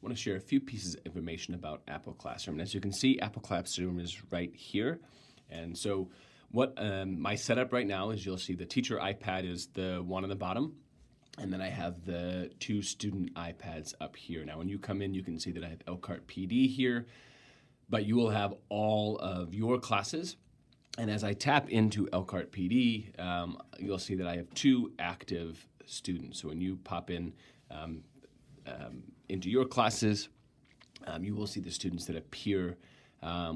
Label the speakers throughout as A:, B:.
A: want to share a few pieces of information about Apple Classroom. And as you can see, Apple Classroom is right here. And so what my setup right now is, you'll see the teacher iPad is the one on the bottom. And then I have the 2 student iPads up here. Now, when you come in, you can see that I have Elkhart PD here, but you will have all of your classes. And as I tap into Elkhart PD, you'll see that I have 2 active students. So when you pop in into your classes, you will see the students that appear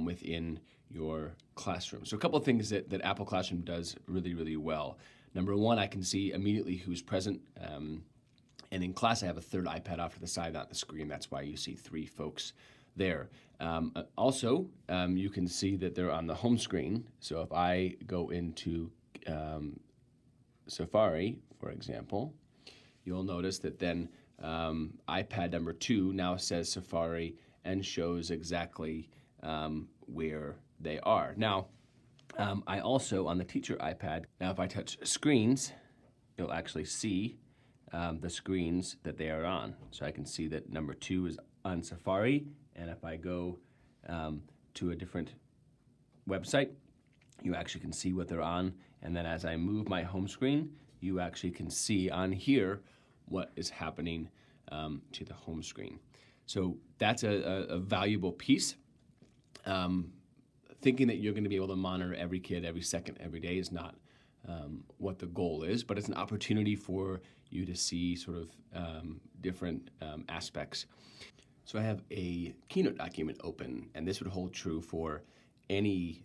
A: within your classroom. So a couple of things that Apple Classroom does really, really well. Number one, I can see immediately who's present. And in class, I have a 3rd iPad off to the side on the screen. That's why you see 3 folks there. Also, you can see that they're on the home screen. So if I go into Safari, for example, you'll notice that then iPad number 2 now says Safari and shows exactly where they are. Now, I also, on the teacher iPad, now if I touch screens, you'll actually see the screens that they are on. So I can see that number 2 is on Safari, and if I go to a different website, you actually can see what they're on. And then as I move my home screen, you actually can see on here what is happening to the home screen. So that's a valuable piece. Thinking that you're going to be able to monitor every kid every second, every day is not what the goal is, but it's an opportunity for you to see sort of different aspects. So I have a Keynote document open, and this would hold true for any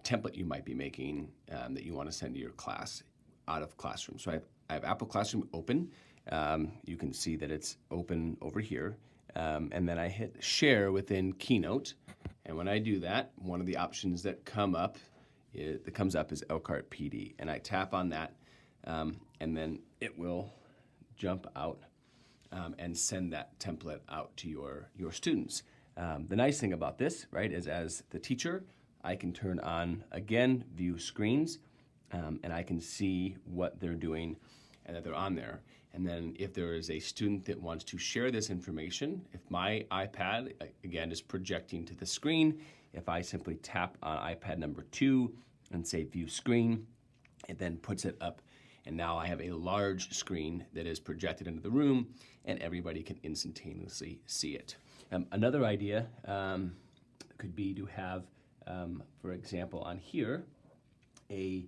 A: template you might be making that you want to send to your class out of Classroom. So I have Apple Classroom open. You can see that it's open over here. And then I hit share within Keynote. And when I do that, one of the options that comes up is Elkhart PD. And I tap on that, and then it will jump out and send that template out to your students. The nice thing about this, right, is as the teacher, I can turn on, again, view screens, and I can see what they're doing and that they're on there. And then if there is a student that wants to share this information, if my iPad, again, is projecting to the screen, if I simply tap on iPad number 2 and say view screen, it then puts it up. And now I have a large screen that is projected into the room, and everybody can instantaneously see it. Another idea could be to have, for example, on here, a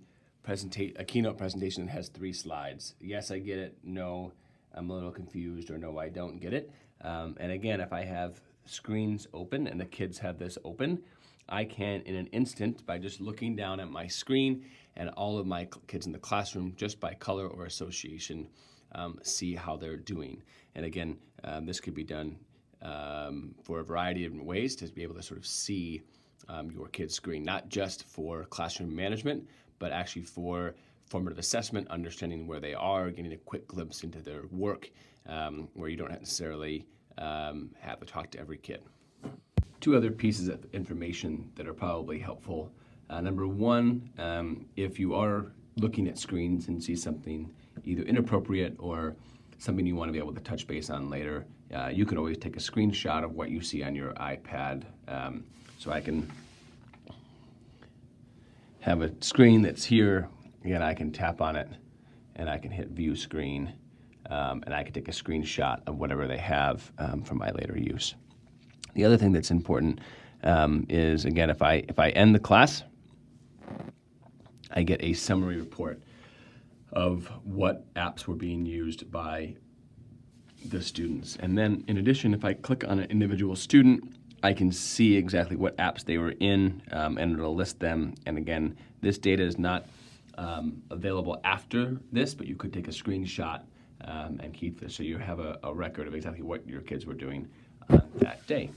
A: Keynote presentation that has 3 slides. Yes, I get it. No, I'm a little confused, or no, I don't get it. And again, if I have screens open and the kids have this open, I can, in an instant, by just looking down at my screen and all of my kids in the classroom, just by color or association, see how they're doing. And again, this could be done for a variety of different ways to be able to sort of see your kid's screen, not just for classroom management, but actually for formative assessment, understanding where they are, getting a quick glimpse into their work, where you don't necessarily have to talk to every kid. 2 other pieces of information that are probably helpful. Number 1, if you are looking at screens and see something either inappropriate or something you want to be able to touch base on later, you can always take a screenshot of what you see on your iPad. So I can have a screen that's here. Again, I can tap on it, and I can hit view screen, and I can take a screenshot of whatever they have for my later use. The other thing that's important is, again, if I end the class, I get a summary report of what apps were being used by the students. And then, in addition, if I click on an individual student, I can see exactly what apps they were in, and it'll list them. And again, this data is not available after this, but you could take a screenshot and keep this, so you have a record of exactly what your kids were doing that day.